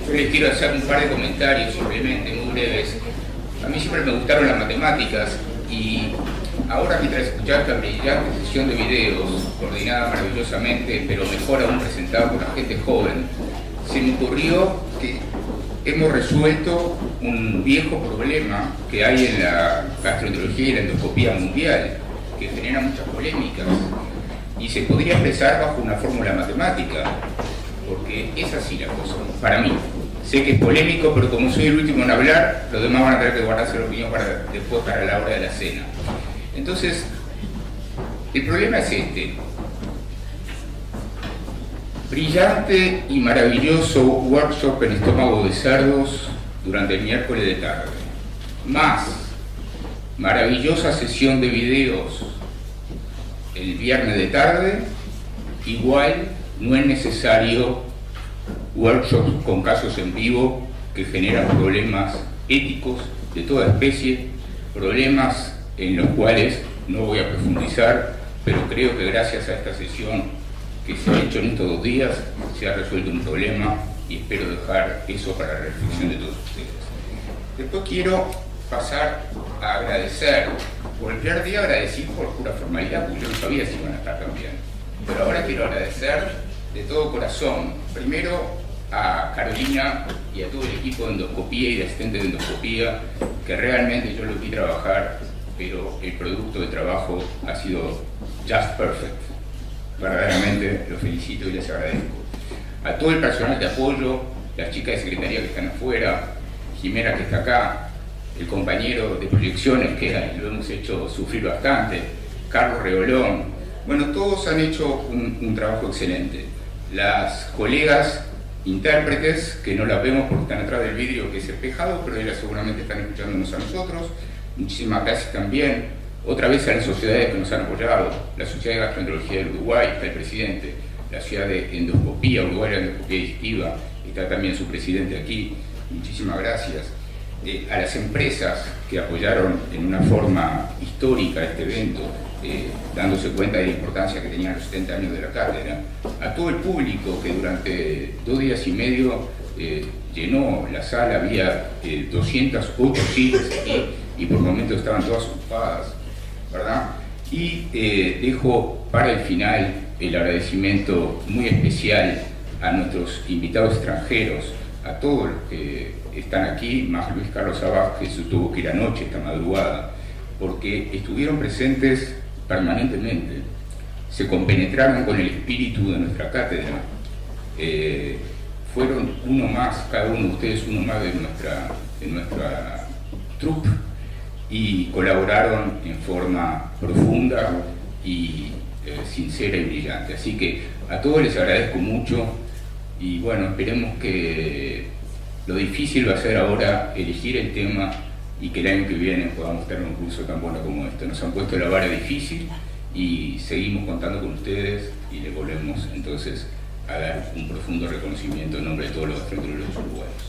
Yo les quiero hacer un par de comentarios simplemente muy breves. A mí siempre me gustaron las matemáticas y ahora, mientras escuchaba esta brillante sesión de videos, coordinada maravillosamente, pero mejor aún presentada por la gente joven, se me ocurrió que hemos resuelto un viejo problema que hay en la gastroenterología y la endoscopía mundial, que genera muchas polémicas, y se podría expresar bajo una fórmula matemática, porque es así la cosa, para mí. Sé que es polémico, pero como soy el último en hablar, los demás van a tener que guardarse la opinión para después, para la hora de la cena. Entonces, el problema es este. Brillante y maravilloso workshop en estómago de cerdos durante el miércoles de tarde. Más maravillosa sesión de videos el viernes de tarde. Igual no es necesario workshops con casos en vivo que generan problemas éticos de toda especie, problemas en los cuales no voy a profundizar, pero creo que gracias a esta sesión que se ha hecho en estos 2 días se ha resuelto un problema y espero dejar eso para la reflexión de todos ustedes. Después quiero pasar a agradecer. Por el primer día agradecí por pura formalidad, porque yo no sabía si iban a estar también, pero ahora quiero agradecer de todo corazón, primero a Carolina y a todo el equipo de endoscopía y de asistentes de endoscopía, que realmente yo lo vi trabajar, pero el producto de trabajo ha sido just perfect. Verdaderamente los felicito y les agradezco. A todo el personal de apoyo, las chicas de secretaría que están afuera, Jimena que está acá, el compañero de proyecciones que lo hemos hecho sufrir bastante, Carlos Reolón, bueno, todos han hecho un trabajo excelente. Las colegas intérpretes, que no las vemos porque están atrás del vidrio que es espejado, pero ellas seguramente están escuchándonos a nosotros. Muchísimas gracias también, otra vez a las sociedades que nos han apoyado, la Sociedad de Gastroenterología del Uruguay, está el presidente, la Sociedad de Endoscopía, Uruguay de Endoscopía Digestiva, está también su presidente aquí, muchísimas gracias. A las empresas que apoyaron en una forma histórica este evento, dándose cuenta de la importancia que tenían los 70 años de la cátedra, a todo el público que durante 2 días y medio llenó la sala, había 208 sillas aquí y por momentos estaban todas ocupadas, ¿verdad? Y dejo para el final el agradecimiento muy especial a nuestros invitados extranjeros, a todos los que están aquí, más Luis Carlos Abad, que se tuvo que ir anoche, esta madrugada, porque estuvieron presentes permanentemente, se compenetraron con el espíritu de nuestra cátedra, fueron uno más, cada uno de ustedes uno más de nuestra troupe, y colaboraron en forma profunda y sincera y brillante. Así que a todos les agradezco mucho y bueno, esperemos que lo difícil va a ser ahora elegir el tema y que el año que viene podamos tener un curso tan bueno como este. Nos han puesto la vara difícil y seguimos contando con ustedes y les volvemos entonces a dar un profundo reconocimiento en nombre de todos los gastroenterólogos uruguayos.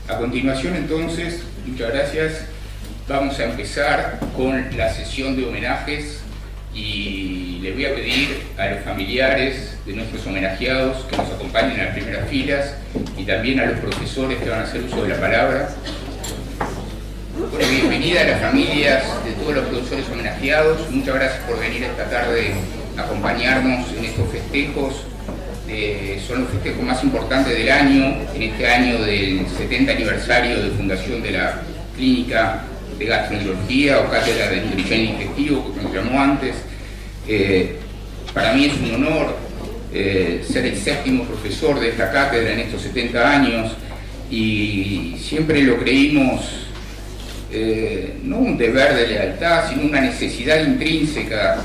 A continuación entonces, muchas gracias, vamos a empezar con la sesión de homenajes y les voy a pedir a los familiares de nuestros homenajeados que nos acompañen a las primeras filas y también a los profesores que van a hacer uso de la palabra. Bueno, bienvenida a las familias de todos los profesores homenajeados, muchas gracias por venir esta tarde a acompañarnos en estos festejos. Son los festejos más importantes del año, en este año del 70 aniversario de fundación de la Clínica de Gastroenterología o Cátedra de Nutrición y Digestivo, como se llamó antes. Para mí es un honor ser el 7º profesor de esta cátedra en estos 70 años y siempre lo creímos no un deber de lealtad, sino una necesidad intrínseca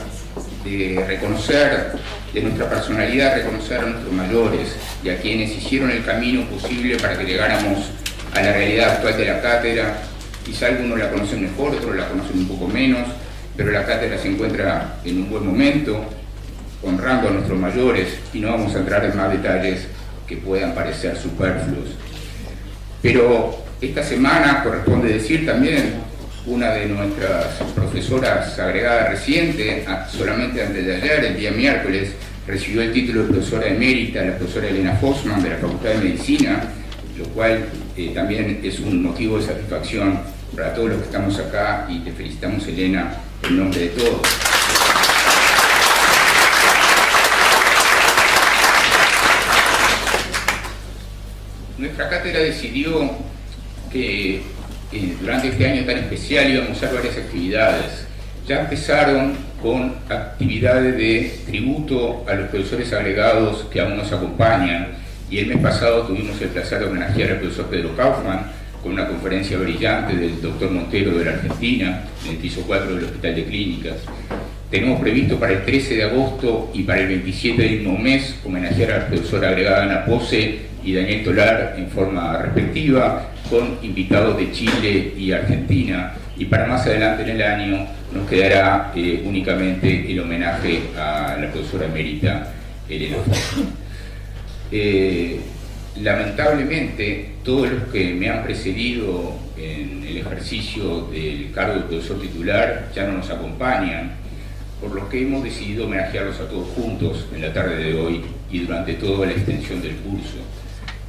de reconocer de nuestra personalidad, reconocer a nuestros mayores y a quienes hicieron el camino posible para que llegáramos a la realidad actual de la cátedra. Quizá algunos la conocen mejor, otros la conocen un poco menos, pero la cátedra se encuentra en un buen momento, honrando a nuestros mayores, y no vamos a entrar en más detalles que puedan parecer superfluos. Pero esta semana corresponde decir también una de nuestras profesoras agregada reciente, solamente antes de ayer, el día miércoles, recibió el título de profesora emérita, la profesora Elena Fossman de la Facultad de Medicina, lo cual también es un motivo de satisfacción para todos los que estamos acá, y te felicitamos, Elena, en nombre de todos. Nuestra cátedra decidió que durante este año tan especial íbamos a hacer varias actividades. Ya empezaron con actividades de tributo a los profesores agregados que aún nos acompañan, y el mes pasado tuvimos el placer de homenajear al profesor Pedro Kaufmann con una conferencia brillante del doctor Montero de la Argentina, en el piso 4 del Hospital de Clínicas. Tenemos previsto para el 13 de agosto y para el 27 del mismo mes homenajear a la profesora agregada Ana Pose y Daniel Tolar en forma respectiva, con invitados de Chile y Argentina, y para más adelante en el año nos quedará únicamente el homenaje a la profesora emérita Elena Fox. Lamentablemente, todos los que me han precedido en el ejercicio del cargo de profesor titular ya no nos acompañan, por lo que hemos decidido homenajearlos a todos juntos en la tarde de hoy y durante toda la extensión del curso.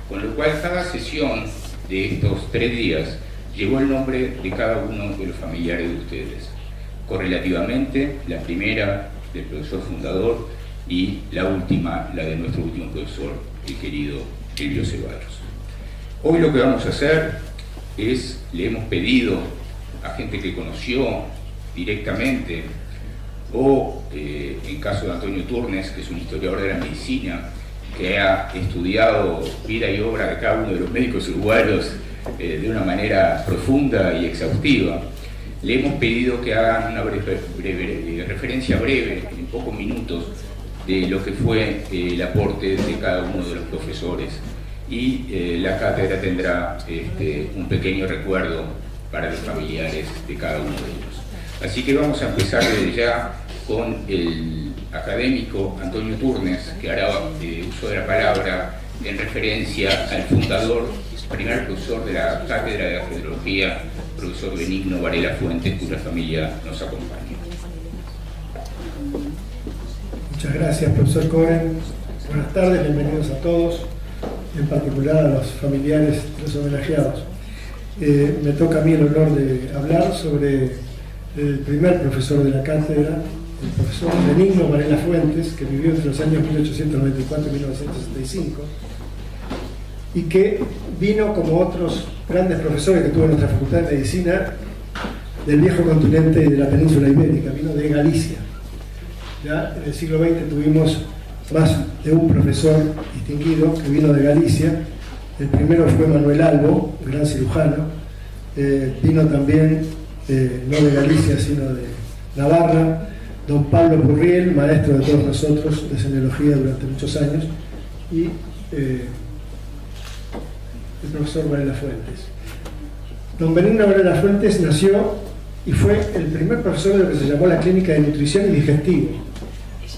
Con lo cual, cada sesión de estos 3 días llevó el nombre de cada uno de los familiares de ustedes. Correlativamente, la primera del profesor fundador y la última, la de nuestro último profesor, el querido Elvio Ceballos. Hoy lo que vamos a hacer es, le hemos pedido a gente que conoció directamente, o en caso de Antonio Turnes, que es un historiador de la medicina, que ha estudiado vida y obra de cada uno de los médicos uruguayos de una manera profunda y exhaustiva, le hemos pedido que hagan una referencia breve, en pocos minutos, de lo que fue el aporte de cada uno de los profesores, y la cátedra tendrá un pequeño recuerdo para los familiares de cada uno de ellos. Así que vamos a empezar desde ya con el académico Antonio Turnes, que hará uso de la palabra en referencia al fundador, primer profesor de la cátedra de arqueología, profesor Benigno Varela Fuentes, cuya familia nos acompaña. Muchas gracias, profesor Cohen. Buenas tardes, bienvenidos a todos, en particular a los familiares de los homenajeados. Me toca a mí el honor de hablar sobre el primer profesor de la cátedra, el profesor Benigno Varela Fuentes, que vivió entre los años 1894 y 1965, y que vino, como otros grandes profesores que tuvo en nuestra Facultad de Medicina, del viejo continente de la península ibérica, vino de Galicia. Ya en el siglo XX tuvimos más de un profesor distinguido que vino de Galicia. El primero fue Manuel Albo, gran cirujano. Vino también, no de Galicia, sino de Navarra, don Pablo Purriel, maestro de todos nosotros de semiología durante muchos años, y el profesor Varela Fuentes. Don Benigno Varela Fuentes nació y fue el primer profesor de lo que se llamó la Clínica de Nutrición y Digestivo.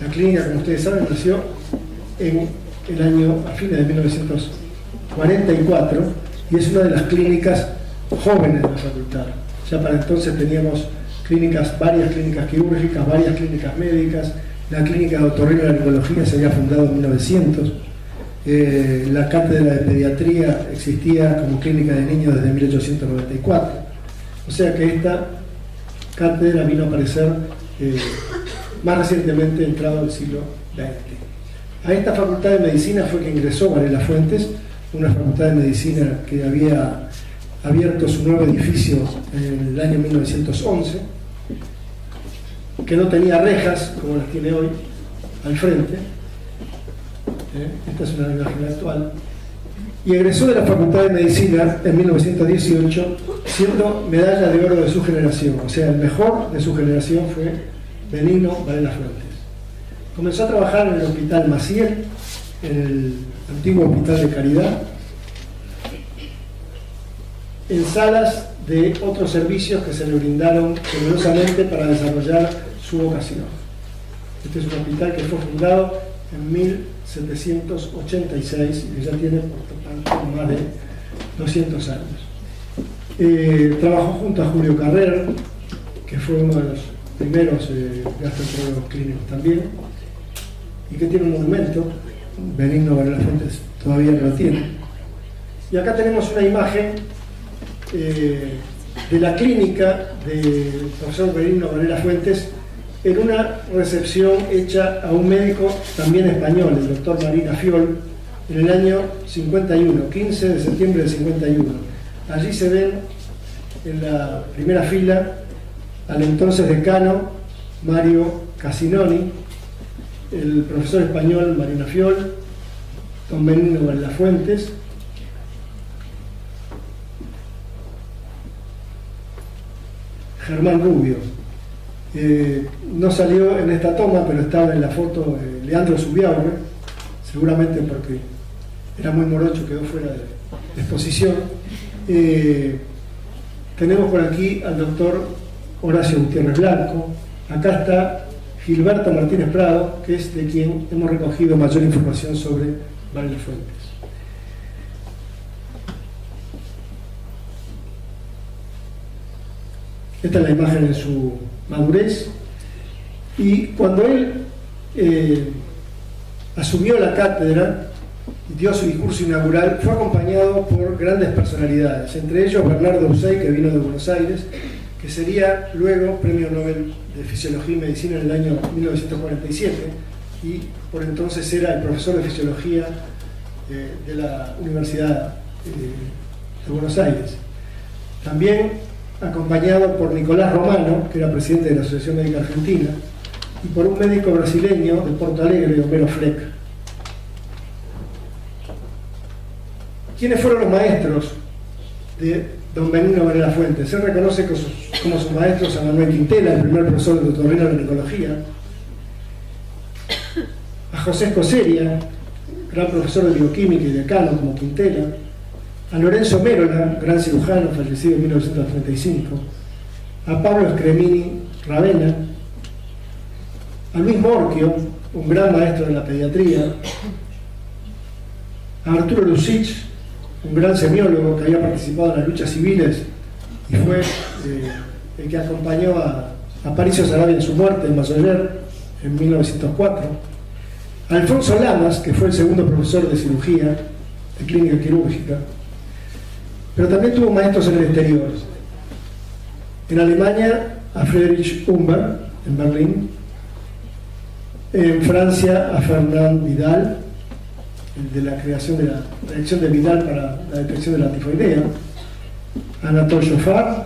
La clínica, como ustedes saben, nació en el año, a fines de 1944, y es una de las clínicas jóvenes de la facultad. Ya para entonces teníamos varias clínicas quirúrgicas, varias clínicas médicas. La clínica de otorrinolaringología se había fundado en 1900. La cátedra de pediatría existía como clínica de niños desde 1894. O sea que esta cátedra vino a aparecer más recientemente, entrado el siglo XX. A esta facultad de medicina fue que ingresó Varela Fuentes, una facultad de medicina que había abierto su nuevo edificio en el año 1911, que no tenía rejas como las tiene hoy al frente. Esta es una imagen actual. Y egresó de la Facultad de Medicina en 1918, siendo medalla de oro de su generación. O sea, el mejor de su generación fue Benigno Varela Fuentes. Comenzó a trabajar en el Hospital Maciel, en el antiguo Hospital de Caridad, en salas de otros servicios que se le brindaron generosamente para desarrollar su vocación. Este es un hospital que fue fundado en 1786 y que ya tiene por tanto más de 200 años. Trabajó junto a Julio Carrer, que fue uno de los primeros gastroenterólogos clínicos también, y que tiene un monumento. Benigno Varela Fuentes todavía no lo tiene. Y acá tenemos una imagen de la clínica del profesor Benigno Varela Fuentes en una recepción hecha a un médico también español, el doctor Marina Fiol, en el año 51, 15 de septiembre del 51. Allí se ven en la primera fila al entonces decano Mario Casinoni, el profesor español Marina Fiol, don Benigno Varela Fuentes, Germán Rubio. No salió en esta toma, pero estaba en la foto Leandro Zubiaurre, seguramente porque era muy morocho, quedó fuera de exposición. Tenemos por aquí al doctor Horacio Gutiérrez Blanco. Acá está Gilberto Martínez Prado, que es de quien hemos recogido mayor información sobre Varela Fuentes. Esta es la imagen en su madurez. Y cuando él asumió la cátedra y dio su discurso inaugural, fue acompañado por grandes personalidades, entre ellos Bernardo Ucey, que vino de Buenos Aires, que sería luego Premio Nobel de Fisiología y Medicina en el año 1947, y por entonces era el profesor de Fisiología de la Universidad de Buenos Aires. También acompañado por Nicolás Romano, que era presidente de la Asociación Médica Argentina, y por un médico brasileño de Porto Alegre, Homero Fleck. ¿Quiénes fueron los maestros de don Benigno Varela Fuentes? Se reconoce como sus maestros a Manuel Quintela, el primer profesor de otorrinolaringología, a José Escoceria, gran profesor de bioquímica y decano como Quintela, a Lorenzo Mérola, gran cirujano, fallecido en 1935, a Pablo Scremini Ravena, a Luis Morchio, un gran maestro de la pediatría, a Arturo Lucich, un gran semiólogo que había participado en las luchas civiles y fue el que acompañó a Aparicio Saravia en su muerte en Masoller en 1904, a Alfonso Lamas, que fue el segundo profesor de cirugía de clínica quirúrgica, pero también tuvo maestros en el exterior. En Alemania a Friedrich Humbert, en Berlín. En Francia a Fernand Vidal, el de la creación de la reacción de Vidal para la detección de la tifoidea. A Anatole Joffard,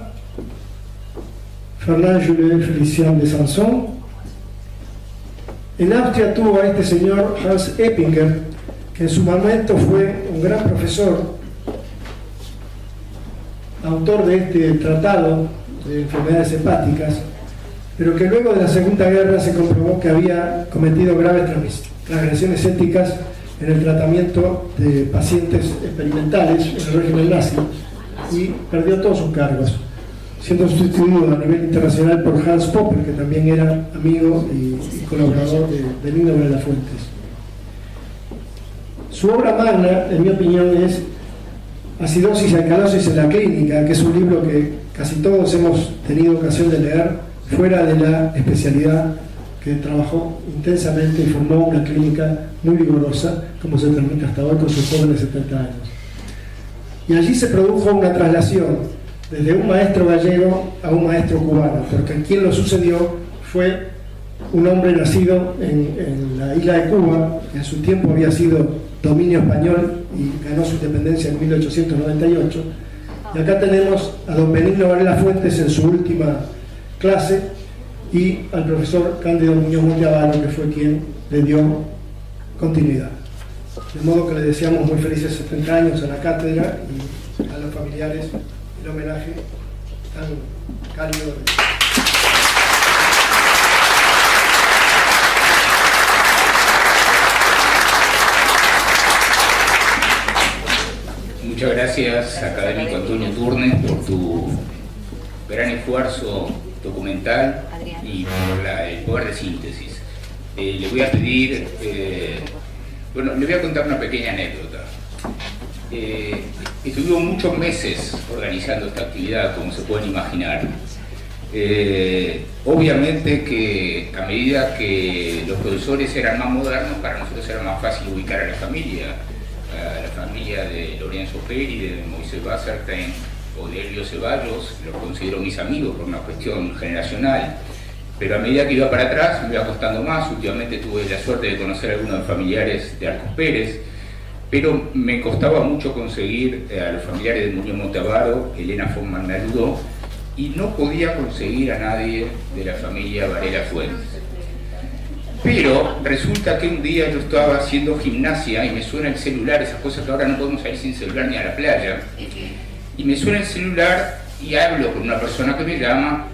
Fernand Jules Félicien de Sanson. En Austria tuvo a este señor Hans Eppinger, que en su momento fue un gran profesor, autor de este tratado de enfermedades hepáticas, pero que luego de la Segunda Guerra se comprobó que había cometido graves transgresiones éticas en el tratamiento de pacientes experimentales en el régimen nazi y perdió todos sus cargos, siendo sustituido a nivel internacional por Hans Popper, que también era amigo y colaborador de Benigno Varela Fuentes. Su obra magna, en mi opinión, es Acidosis y alcalosis en la clínica, que es un libro que casi todos hemos tenido ocasión de leer fuera de la especialidad, que trabajó intensamente y formó una clínica muy vigorosa, como se permite hasta hoy con sus jóvenes 70 años. Y allí se produjo una traslación desde un maestro gallego a un maestro cubano, porque quien lo sucedió fue un hombre nacido en la isla de Cuba, que en su tiempo había sido dominio español y ganó su independencia en 1898. Y acá tenemos a don Benigno Varela Fuentes en su última clase y al profesor Cándido Muñoz Monteavalo, que fue quien le dio continuidad. De modo que le deseamos muy felices 70 años a la cátedra y a los familiares el homenaje tan cálido. Muchas gracias, académico Antonio Turnes, por tu gran esfuerzo documental y por el poder de síntesis. Le voy a pedir, bueno, le voy a contar una pequeña anécdota. Estuvimos muchos meses organizando esta actividad, como se pueden imaginar. Obviamente que a medida que los profesores eran más modernos, para nosotros era más fácil ubicar a la familia, a la familia de Lorenzo Peri, de Moisés Basserstein o de Elio Ceballos. Los considero mis amigos por una cuestión generacional, pero a medida que iba para atrás me iba costando más. Últimamente tuve la suerte de conocer a algunos familiares de Arcos Pérez, pero me costaba mucho conseguir a los familiares de Muñoz Monteavaro, Elena von Magnaludo, y no podía conseguir a nadie de la familia Varela Fuentes. Pero resulta que un día yo estaba haciendo gimnasia y me suena el celular, esas cosas que ahora no podemos salir sin celular ni a la playa, y me suena el celular y hablo con una persona que me llama,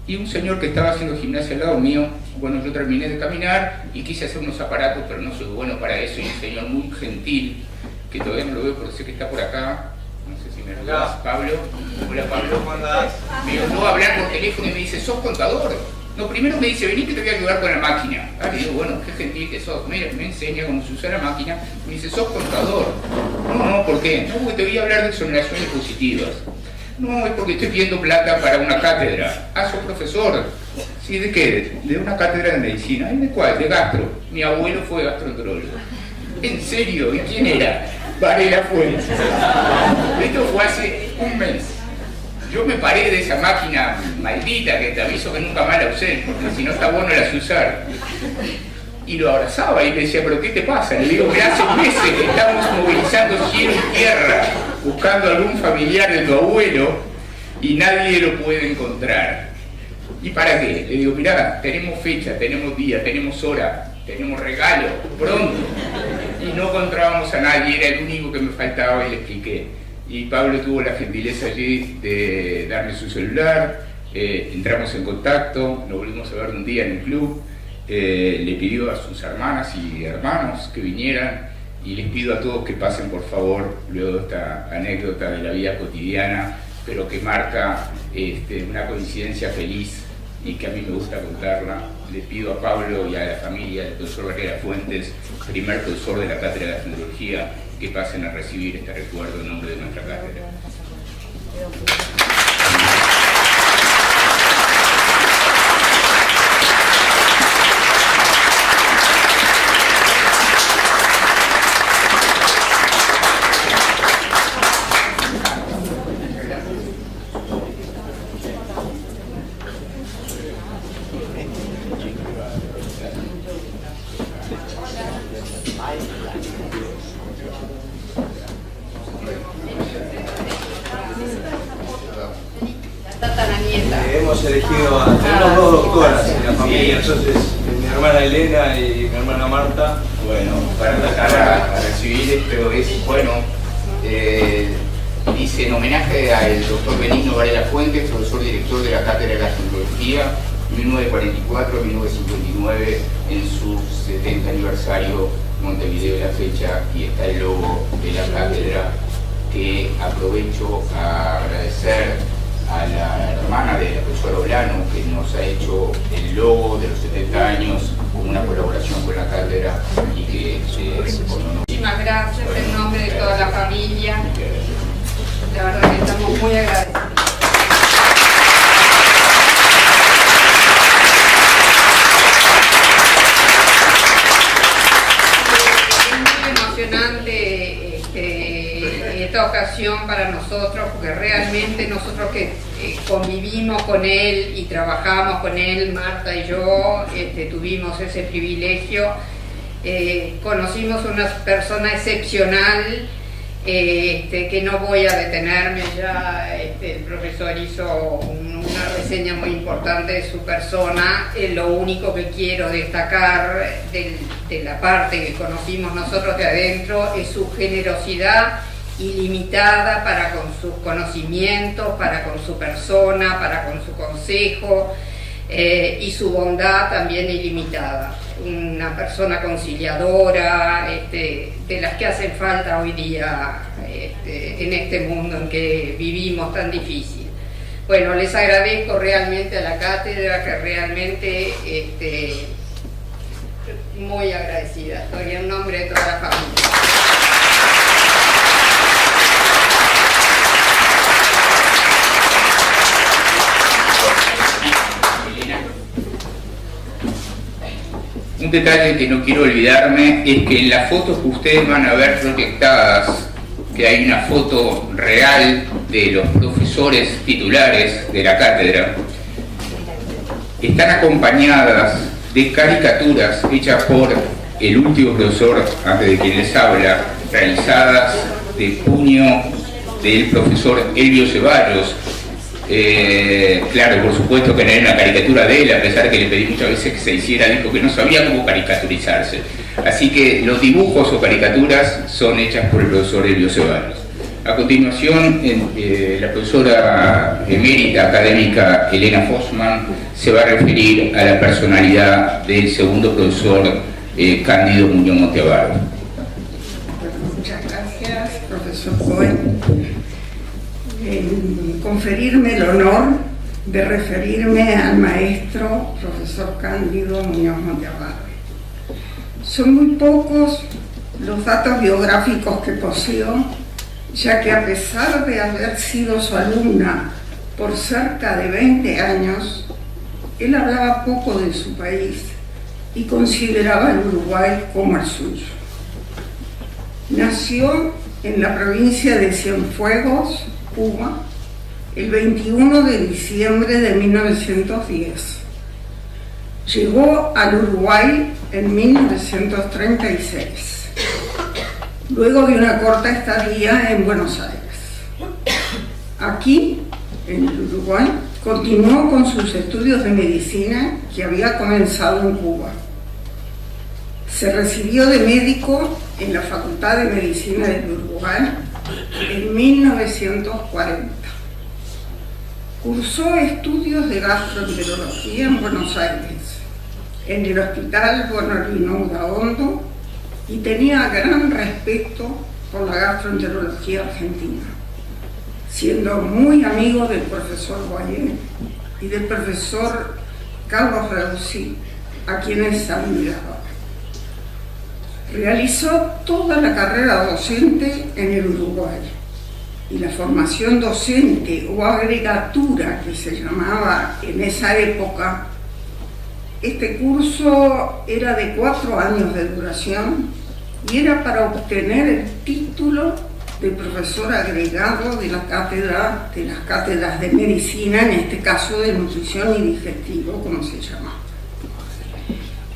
y un señor que estaba haciendo gimnasia al lado mío. Bueno, yo terminé de caminar y quise hacer unos aparatos, pero no soy bueno para eso, y un señor muy gentil, que todavía no lo veo, pero sé que está por acá, no sé si me lo das, Pablo. Hola Pablo, ¿cómo andás? Me ayudó a hablar por teléfono y me dice, ¿sos contador? No, primero me dice, vení que te voy a ayudar con la máquina. Ah, le digo, bueno, qué gentil que sos. Mira, me enseña cómo se usa la máquina. Me dice, sos contador. No, ¿por qué? No, porque te voy a hablar de exoneraciones positivas. No, es porque estoy pidiendo plata para una cátedra. Ah, sos profesor. Sí, ¿de qué? De una cátedra de medicina. ¿Y de cuál? De gastro. Mi abuelo fue gastroenterólogo. ¿En serio? ¿Y quién era? Varela Fuentes. Esto fue hace un mes. Yo me paré de esa máquina maldita que te aviso que nunca más la usé, porque si no está bueno la sé usar. Y lo abrazaba y le decía, ¿pero qué te pasa? Le digo, que hace meses que estamos movilizando cielo y tierra, buscando algún familiar de tu abuelo, y nadie lo puede encontrar. ¿Y para qué? Le digo, mirá, tenemos fecha, tenemos día, tenemos hora, tenemos regalo, pronto. Y no encontrábamos a nadie, era el único que me faltaba, y le expliqué. Y Pablo tuvo la gentileza allí de darme su celular, entramos en contacto, nos volvimos a ver un día en el club, le pidió a sus hermanas y hermanos que vinieran, y les pido a todos que pasen por favor luego de esta anécdota de la vida cotidiana, pero que marca una coincidencia feliz y que a mí me gusta contarla. Les pido a Pablo y a la familia del profesor Varela Fuentes, primer profesor de la Cátedra de Gastroenterología, que pasen a recibir este recuerdo en nombre de nuestra cátedra. Hemos elegido tenemos dos doctoras en la familia, entonces mi hermana Elena y mi hermana Marta. Bueno, para empezar a recibir esto es, bueno, dice en homenaje al doctor Benigno Varela Fuentes, profesor director de la Cátedra de Gastroenterología, 1944-1959, en su 70 aniversario, Montevideo la fecha, y está el logo de la cátedra, que aprovecho a agradecer a la hermana de la profesora Olano, que nos ha hecho el logo de los 70 años con una colaboración con la cátedra, y que muchísimas gracias en nombre de toda la familia. La verdad que estamos muy agradecidos. Es muy emocionante esta ocasión para nosotros, porque realmente nosotros que convivimos con él y trabajamos con él, Marta y yo, tuvimos ese privilegio, conocimos una persona excepcional, que no voy a detenerme ya, el profesor hizo una reseña muy importante de su persona. Lo único que quiero destacar de la parte que conocimos nosotros de adentro es su generosidad ilimitada para con sus conocimientos, para con su persona, para con su consejo, y su bondad también ilimitada. Una persona conciliadora, de las que hacen falta hoy día en este mundo en que vivimos tan difícil. Bueno, les agradezco realmente a la cátedra, que realmente muy agradecida. Estoy en nombre de toda la familia. Un detalle que no quiero olvidarme es que en las fotos que ustedes van a ver proyectadas, que hay una foto real de los profesores titulares de la cátedra, están acompañadas de caricaturas hechas por el último profesor, antes de quien les habla, realizadas de puño del profesor Elvio Ceballos. Claro, por supuesto que no era una caricatura de él, a pesar de que le pedí muchas veces que se hiciera, dijo que no sabía cómo caricaturizarse. Así que los dibujos o caricaturas son hechas por el profesor Elvio Ceballos. A continuación, la profesora emérita académica Elena Fossman se va a referir a la personalidad del segundo profesor Cándido Muñoz Monteavaro. Muchas gracias, profesor Cohen, en conferirme el honor de referirme al maestro profesor Cándido Muñoz Monteavaro. Son muy pocos los datos biográficos que poseo, ya que a pesar de haber sido su alumna por cerca de 20 años, él hablaba poco de su país y consideraba el Uruguay como el suyo. Nació en la provincia de Cienfuegos, Cuba, el 21 de diciembre de 1910. Llegó al Uruguay en 1936, luego de una corta estadía en Buenos Aires. Aquí, en el Uruguay, continuó con sus estudios de medicina que había comenzado en Cuba. Se recibió de médico en la Facultad de Medicina del Uruguay en 1940. Cursó estudios de gastroenterología en Buenos Aires, en el Hospital Bonorino Udaondo, y tenía gran respeto por la gastroenterología argentina, siendo muy amigo del profesor Guayén y del profesor Carlos Reussi, a quienes admiraba. Realizó toda la carrera docente en el Uruguay, y la formación docente o agregatura, que se llamaba en esa época, este curso era de 4 años de duración y era para obtener el título de profesor agregado de las cátedras de medicina, en este caso de nutrición y digestivo, como se llama.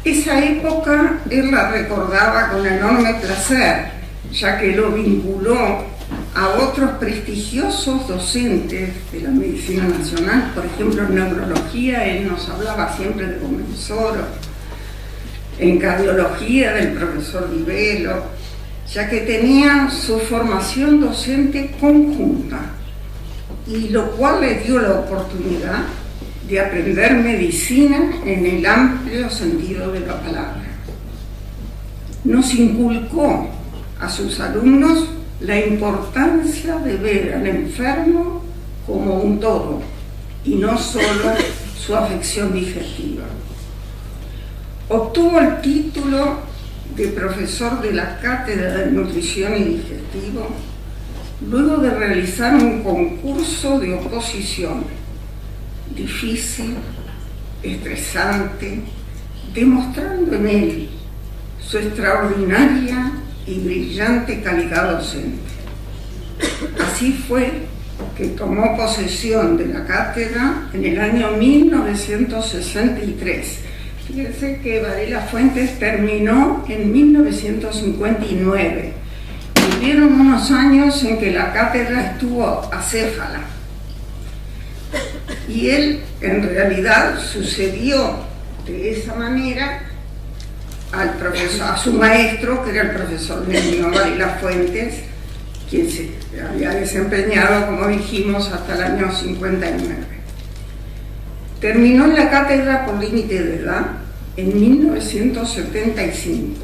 Esa época él la recordaba con enorme placer, ya que lo vinculó a otros prestigiosos docentes de la medicina nacional. Por ejemplo, en neurología él nos hablaba siempre de Comensoro, en cardiología del profesor Vivelo, ya que tenía su formación docente conjunta, y lo cual le dio la oportunidad de aprender medicina en el amplio sentido de la palabra. Nos inculcó a sus alumnos la importancia de ver al enfermo como un todo y no solo su afección digestiva. Obtuvo el título de profesor de la Cátedra de Nutrición y Digestivo luego de realizar un concurso de oposición difícil, estresante, demostrando en él su extraordinaria y brillante calidad docente. Así fue que tomó posesión de la cátedra en el año 1963. Fíjense que Varela Fuentes terminó en 1959. Hubieron unos años en que la cátedra estuvo acéfala. Y él, en realidad, sucedió de esa manera a su maestro, que era el profesor Benigno Varela Fuentes, quien se había desempeñado, como dijimos, hasta el año 59. Terminó en la cátedra por límite de edad en 1975,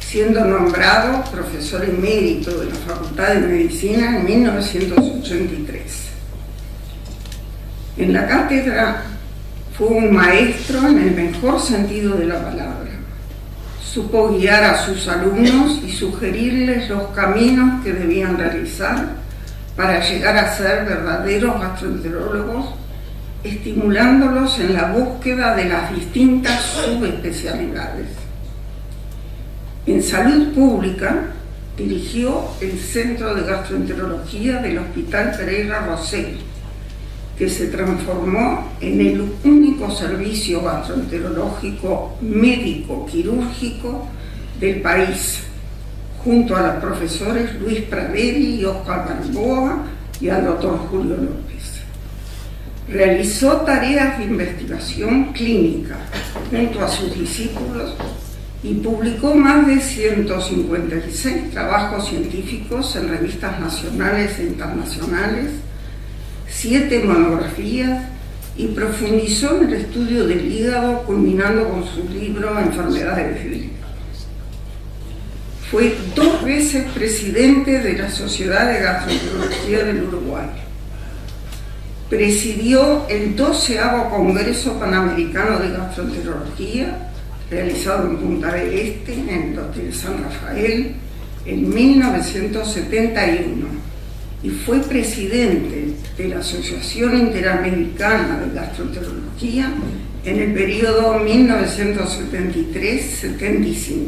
siendo nombrado profesor emérito de la Facultad de Medicina en 1983. En la cátedra fue un maestro en el mejor sentido de la palabra. Supo guiar a sus alumnos y sugerirles los caminos que debían realizar para llegar a ser verdaderos gastroenterólogos, estimulándolos en la búsqueda de las distintas subespecialidades. En salud pública dirigió el Centro de Gastroenterología del Hospital Pereira Rosell, que se transformó en el único servicio gastroenterológico médico-quirúrgico del país, junto a los profesores Luis Praderi y Oscar Balboa y al doctor Julio López. Realizó tareas de investigación clínica junto a sus discípulos y publicó más de 156 trabajos científicos en revistas nacionales e internacionales, 7 monografías, y profundizó en el estudio del hígado, culminando con su libro Enfermedades del hígado. Fue 2 veces presidente de la Sociedad de Gastroenterología del Uruguay. Presidió el 12º Congreso Panamericano de Gastroenterología, realizado en Punta del Este, en el Hotel San Rafael, en 1971, y fue presidente de la Asociación Interamericana de Gastroenterología en el periodo 1973-75.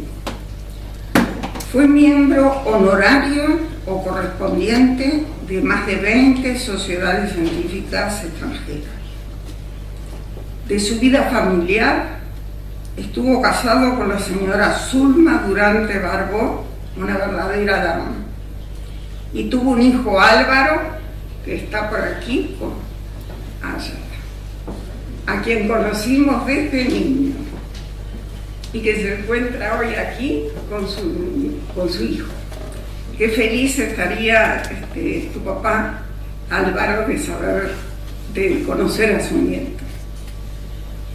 Fue miembro honorario o correspondiente de más de 20 sociedades científicas extranjeras. De su vida familiar, estuvo casado con la señora Zulma Durante Barbó, una verdadera dama, y tuvo un hijo, Álvaro, que está por aquí, a quien conocimos desde niño y que se encuentra hoy aquí con su hijo. Qué feliz estaría tu papá, Álvaro, de conocer a su nieto.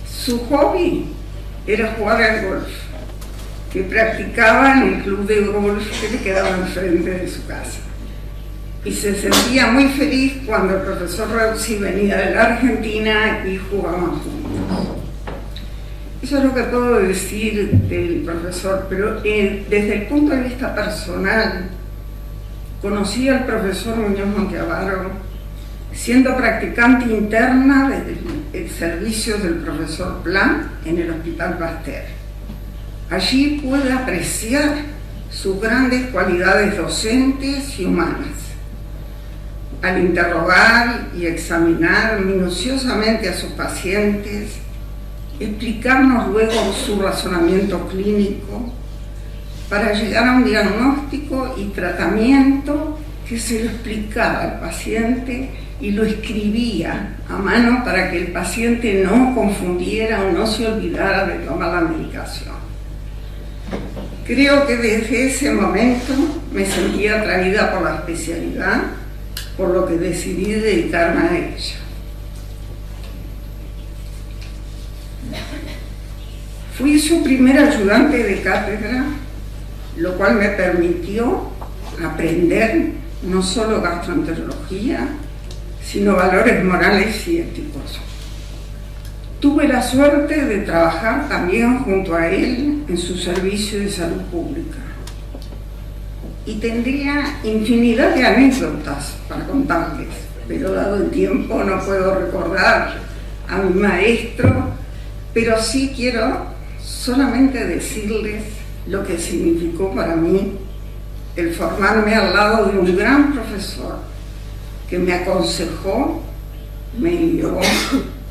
Su hobby era jugar al golf, que practicaba en el club de golf que le quedaba enfrente de su casa. Y se sentía muy feliz cuando el profesor Rausi venía de la Argentina y jugaban juntos. Eso es lo que puedo decir del profesor, pero desde el punto de vista personal, conocí al profesor Muñoz Monteavaro siendo practicante interna del servicio del profesor Plan en el Hospital Pasteur. Allí pude apreciar sus grandes cualidades docentes y humanas. Al interrogar y examinar minuciosamente a sus pacientes, explicarnos luego su razonamiento clínico para llegar a un diagnóstico y tratamiento que se lo explicaba al paciente y lo escribía a mano para que el paciente no confundiera o no se olvidara de tomar la medicación. Creo que desde ese momento me sentí atraída por la especialidad, por lo que decidí dedicarme a ella. Fui su primer ayudante de cátedra, lo cual me permitió aprender no solo gastroenterología, sino valores morales y éticos. Tuve la suerte de trabajar también junto a él en su servicio de salud pública. Y tendría infinidad de anécdotas para contarles, pero dado el tiempo no puedo recordar a mi maestro, pero sí quiero solamente decirles lo que significó para mí el formarme al lado de un gran profesor que me aconsejó, me guió,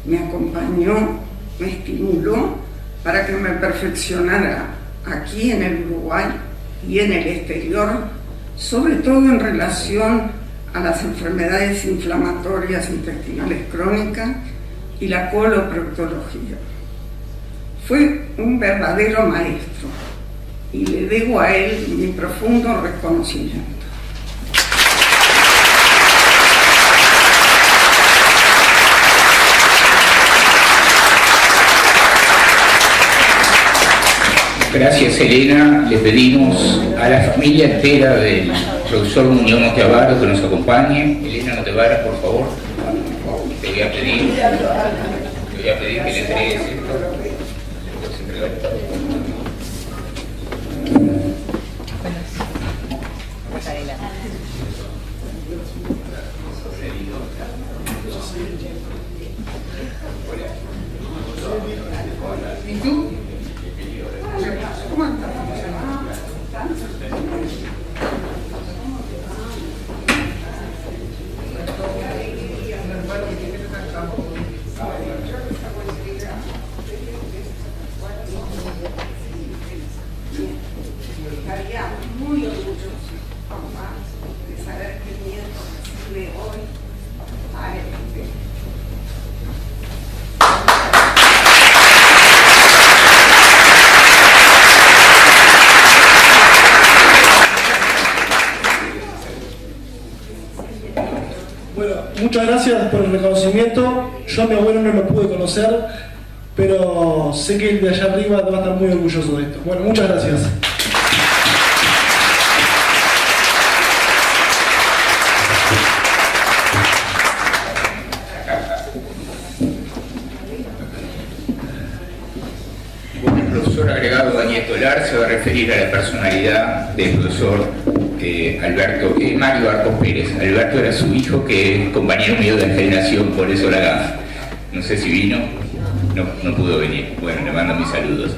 me acompañó, me estimuló para que me perfeccionara aquí en el Uruguay y en el exterior, sobre todo en relación a las enfermedades inflamatorias intestinales crónicas y la coloproctología. Fue un verdadero maestro y le debo a él mi profundo reconocimiento. Gracias, Elena. Le pedimos a la familia entera del profesor Muñoz Monteavaro que nos acompañe. Elena Monteavaro, por favor. Te voy a pedir que le entregues esto. ¿Y tú? ¿Cómo estás? Muchas gracias por el reconocimiento. Yo a mi abuelo no lo pude conocer, pero sé que el de allá arriba va a estar muy orgulloso de esto. Bueno, muchas gracias. Bueno, el profesor agregado Daniel Tolar se va a referir a la personalidad del profesor Mario Arcos Pérez. Alberto era su hijo, que es compañero mío de generación, por eso la gama. No sé si vino, no pudo venir. Bueno, le mando mis saludos.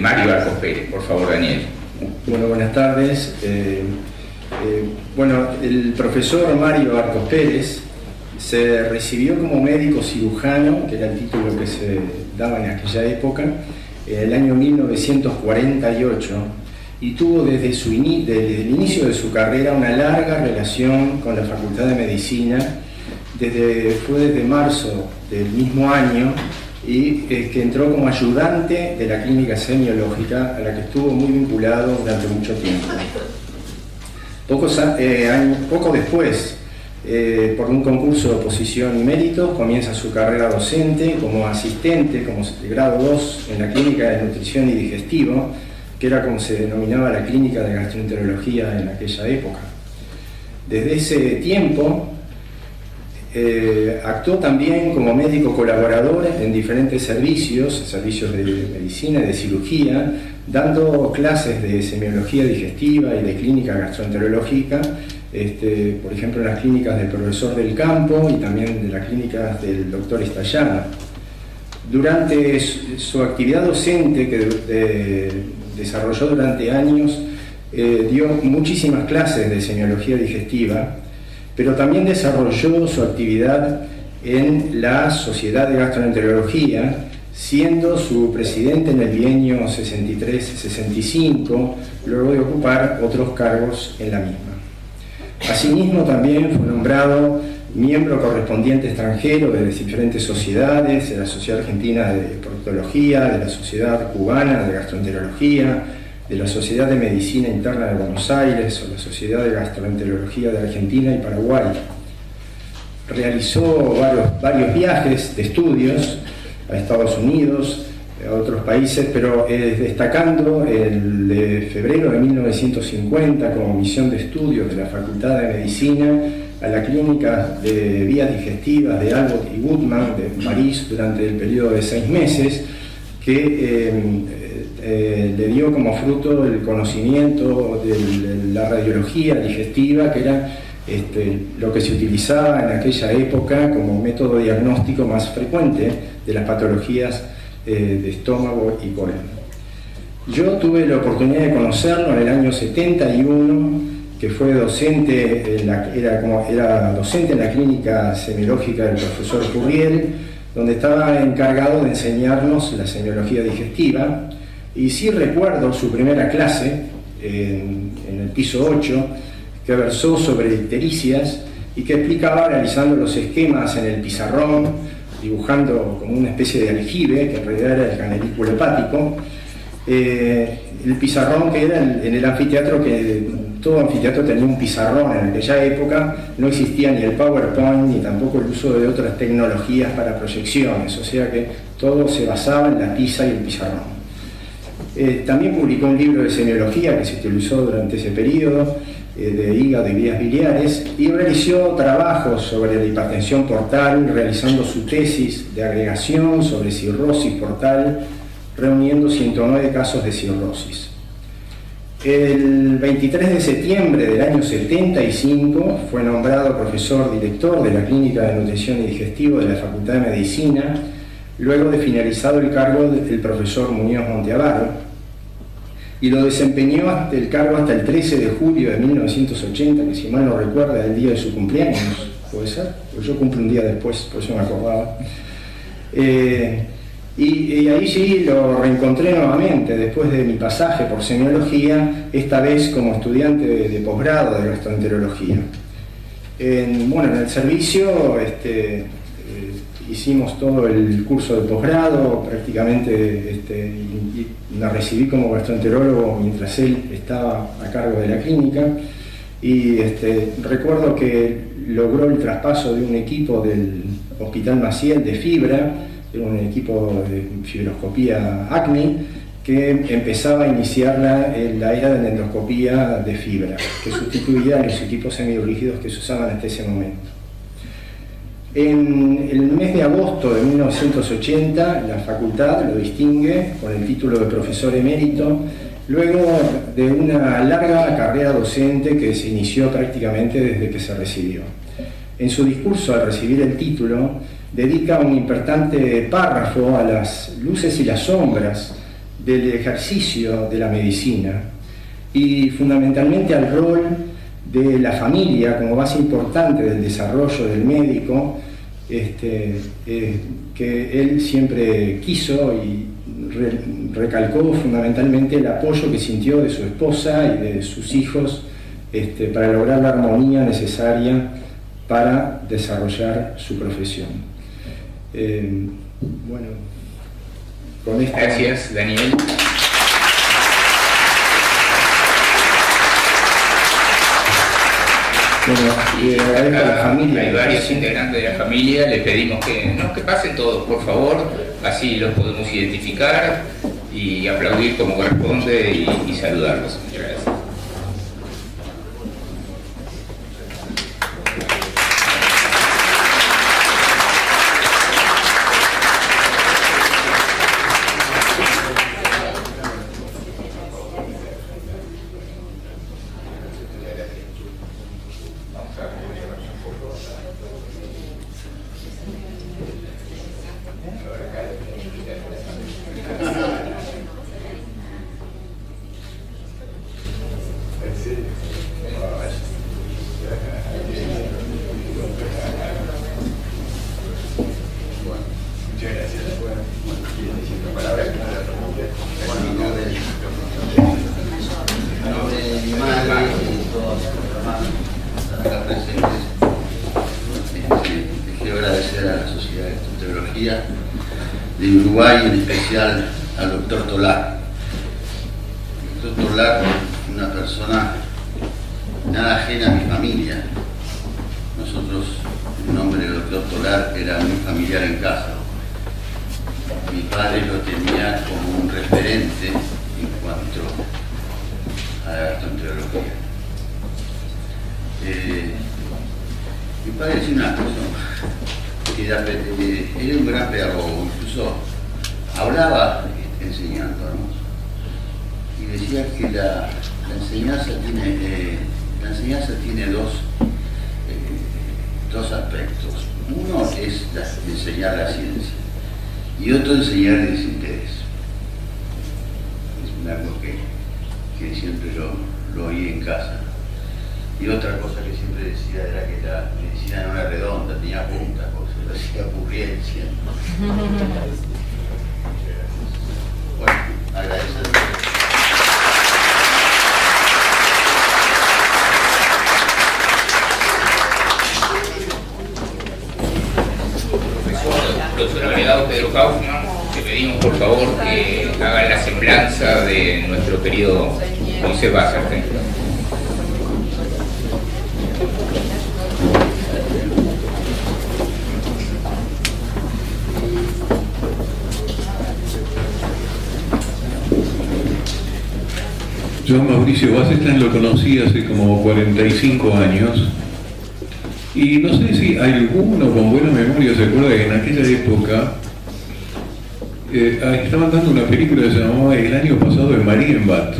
Mario Arcos Pérez, por favor, Daniel. Bueno, buenas tardes. Bueno, el profesor Mario Arcos Pérez se recibió como médico cirujano, que era el título que se daba en aquella época, en el año 1948, y tuvo desde el inicio de su carrera una larga relación con la Facultad de Medicina. Fue desde marzo del mismo año, y que entró como ayudante de la clínica semiológica, a la que estuvo muy vinculado durante mucho tiempo. Poco después, por un concurso de oposición y méritos, comienza su carrera docente como asistente, como de grado 2 en la clínica de nutrición y digestivo, que era como se denominaba la clínica de gastroenterología en aquella época. Desde ese tiempo actuó también como médico colaborador en diferentes servicios de medicina y de cirugía, dando clases de semiología digestiva y de clínica gastroenterológica, por ejemplo en las clínicas del profesor del Campo y también de las clínicas del doctor Estallana. Durante su actividad docente, que desarrolló durante años, dio muchísimas clases de semiología digestiva, pero también desarrolló su actividad en la Sociedad de Gastroenterología, siendo su presidente en el bienio 63-65, luego de ocupar otros cargos en la misma. Asimismo, también fue nombrado miembro correspondiente extranjero de diferentes sociedades, de la Sociedad Argentina de Proctología, de la Sociedad Cubana de Gastroenterología, de la Sociedad de Medicina Interna de Buenos Aires o la Sociedad de Gastroenterología de Argentina y Paraguay. Realizó varios viajes de estudios a Estados Unidos, a otros países, pero destacando el de febrero de 1950 como misión de estudios de la Facultad de Medicina a la clínica de vías digestivas de Abbott y Goodman de París durante el periodo de 6 meses, que le dio como fruto el conocimiento de la radiología digestiva, que era lo que se utilizaba en aquella época como método diagnóstico más frecuente de las patologías de estómago y colon. Yo tuve la oportunidad de conocerlo en el año 71, que fue docente, era docente en la clínica semiológica del profesor Curriel, donde estaba encargado de enseñarnos la semiología digestiva, y sí recuerdo su primera clase en el piso 8, que versó sobre ictericias y que explicaba realizando los esquemas en el pizarrón, dibujando como una especie de aljibe, que en realidad era el canalículo hepático, el pizarrón que era en el anfiteatro, que todo anfiteatro tenía un pizarrón en aquella época, no existía ni el PowerPoint ni tampoco el uso de otras tecnologías para proyecciones, o sea que todo se basaba en la tiza y el pizarrón. También publicó un libro de semiología que se utilizó durante ese periodo, de hígado y vías biliares, y realizó trabajos sobre la hipertensión portal, realizando su tesis de agregación sobre cirrosis portal, reuniendo 109 casos de cirrosis. El 23 de septiembre del año 75 fue nombrado profesor director de la Clínica de Nutrición y Digestivo de la Facultad de Medicina, luego de finalizado el cargo del profesor Muñoz Monteavaro, y lo desempeñó el cargo hasta el 13 de julio de 1980, que si mal no recuerda es el día de su cumpleaños, ¿puede ser? Pues yo cumplo un día después, por eso me acordaba. Y ahí sí lo reencontré nuevamente después de mi pasaje por semiología, esta vez como estudiante de posgrado de gastroenterología. En el servicio hicimos todo el curso de posgrado, prácticamente y me recibí como gastroenterólogo mientras él estaba a cargo de la clínica, Y recuerdo que logró el traspaso de un equipo del Hospital Maciel de fibra, era un equipo de fibroscopía ACMI, que empezaba a iniciar la era de la endoscopía de fibra, que sustituía a los equipos semirígidos que se usaban hasta ese momento. En el mes de agosto de 1980, la facultad lo distingue con el título de profesor emérito, luego de una larga carrera docente que se inició prácticamente desde que se recibió. En su discurso al recibir el título, dedica un importante párrafo a las luces y las sombras del ejercicio de la medicina y fundamentalmente al rol de la familia como base importante del desarrollo del médico, que él siempre quiso y recalcó fundamentalmente el apoyo que sintió de su esposa y de sus hijos para lograr la armonía necesaria para desarrollar su profesión. Bueno, con esta... Gracias, Daniel. Bueno, agradezco a la familia. Hay varios integrantes de la familia, les pedimos que pasen todos, por favor, así los podemos identificar y aplaudir como corresponde y saludarlos. Muchas gracias. Quiero agradecer a la Sociedad de Gastroenterología de Uruguay, en especial al doctor Tolar. El doctor Tolar es una persona nada ajena a mi familia. Nosotros, el nombre del doctor Tolar era muy familiar en casa. Mi padre lo tenía como un referente en cuanto a la gastroenterología. Mi padre decía una cosa, que era un gran pedagogo, incluso hablaba enseñándonos, y decía que la enseñanza tiene dos aspectos. Uno es enseñar la ciencia y otro enseñar el desinterés. Es algo que siempre lo oí en casa. Y otra cosa que siempre decía era que la medicina no era redonda, tenía puntas, porque se lo hacía ocurrencia. Bueno, agradecer. Profesor agregado Pedro Kaufmann, te pedimos por favor que hagan la semblanza de nuestro querido Moisés Bazarten. Yo a Mauricio Bazarten lo conocí hace como 45 años y no sé si alguno con buena memoria se acuerda que en aquella época estaban dando una película que se llamaba El año pasado de Marienbad.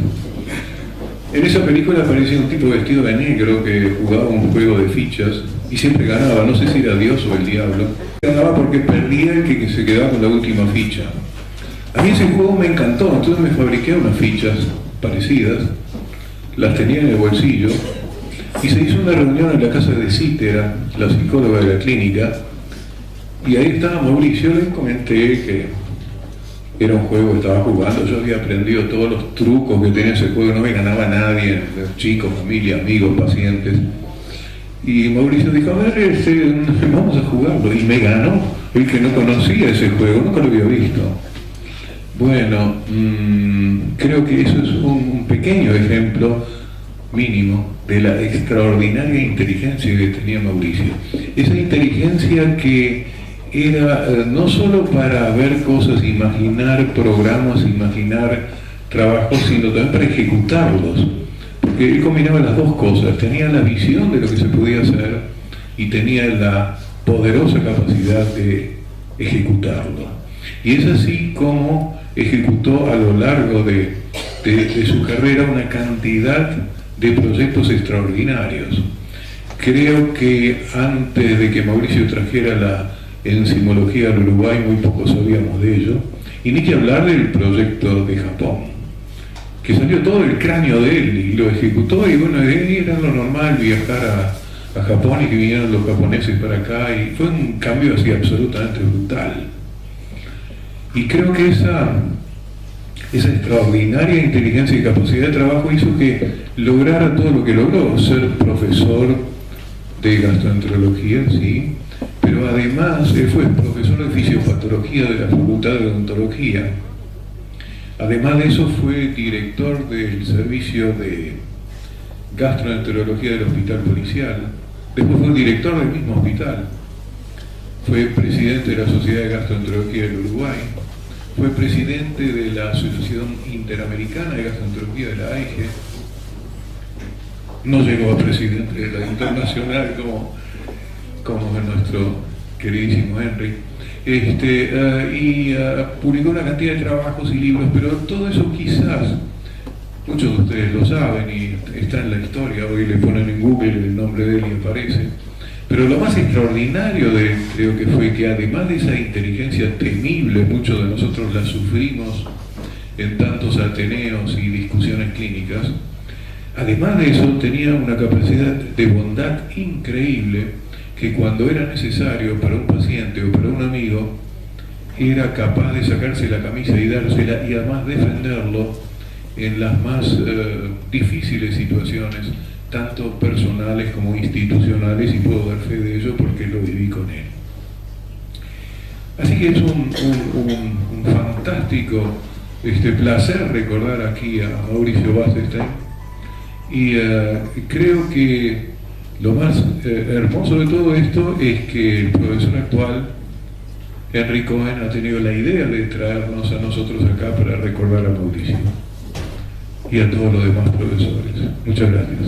En esa película aparecía un tipo vestido de negro que jugaba un juego de fichas y siempre ganaba, no sé si era Dios o el diablo. Ganaba porque perdía el que se quedaba con la última ficha. A mí ese juego me encantó, entonces me fabriqué unas fichas parecidas, las tenía en el bolsillo y se hizo una reunión en la casa de Cítera, la psicóloga de la clínica, y ahí estaba Mauricio. Le comenté que era un juego que estaba jugando, yo había aprendido todos los trucos que tenía ese juego, no me ganaba nadie, chicos, familia, amigos, pacientes, y Mauricio dijo, a ver, vamos a jugarlo, y me ganó, el que no conocía ese juego, nunca lo había visto. Bueno, creo que eso es un pequeño ejemplo mínimo de la extraordinaria inteligencia que tenía Mauricio. Esa inteligencia que era no solo para ver cosas, imaginar programas, imaginar trabajos, sino también para ejecutarlos. Porque él combinaba las dos cosas, tenía la visión de lo que se podía hacer y tenía la poderosa capacidad de ejecutarlo. Y es así como ejecutó a lo largo de su carrera una cantidad de proyectos extraordinarios. Creo que antes de que Mauricio trajera la enzimología al Uruguay muy poco sabíamos de ello, y ni que hablar del proyecto de Japón, que salió todo el cráneo de él y lo ejecutó, y bueno, era lo normal viajar a Japón y que vinieran los japoneses para acá, y fue un cambio así absolutamente brutal. Y creo que esa extraordinaria inteligencia y capacidad de trabajo hizo que lograra todo lo que logró, ser profesor de gastroenterología, sí, pero además él fue profesor de fisiopatología de la Facultad de Odontología. Además de eso fue director del servicio de gastroenterología del Hospital Policial, después fue director del mismo hospital, fue presidente de la Sociedad de Gastroenterología del Uruguay, fue presidente de la Asociación Interamericana de Gastroenterología de la AIGE, no llegó a presidente de la Internacional como nuestro queridísimo Henry, y publicó una cantidad de trabajos y libros, pero todo eso quizás, muchos de ustedes lo saben y está en la historia, hoy le ponen en Google el nombre de él y aparece. Pero lo más extraordinario de él, creo que fue que además de esa inteligencia temible, muchos de nosotros la sufrimos en tantos ateneos y discusiones clínicas, además de eso tenía una capacidad de bondad increíble, que cuando era necesario para un paciente o para un amigo, era capaz de sacarse la camisa y dársela, y además defenderlo en las más difíciles situaciones, tanto personales como institucionales, y puedo dar fe de ello porque lo viví con él. Así que es un fantástico placer recordar aquí a Mauricio Wasserstein, y creo que lo más hermoso de todo esto es que el profesor actual, Henry Cohen, ha tenido la idea de traernos a nosotros acá para recordar a Mauricio y a todos los demás profesores. Muchas gracias.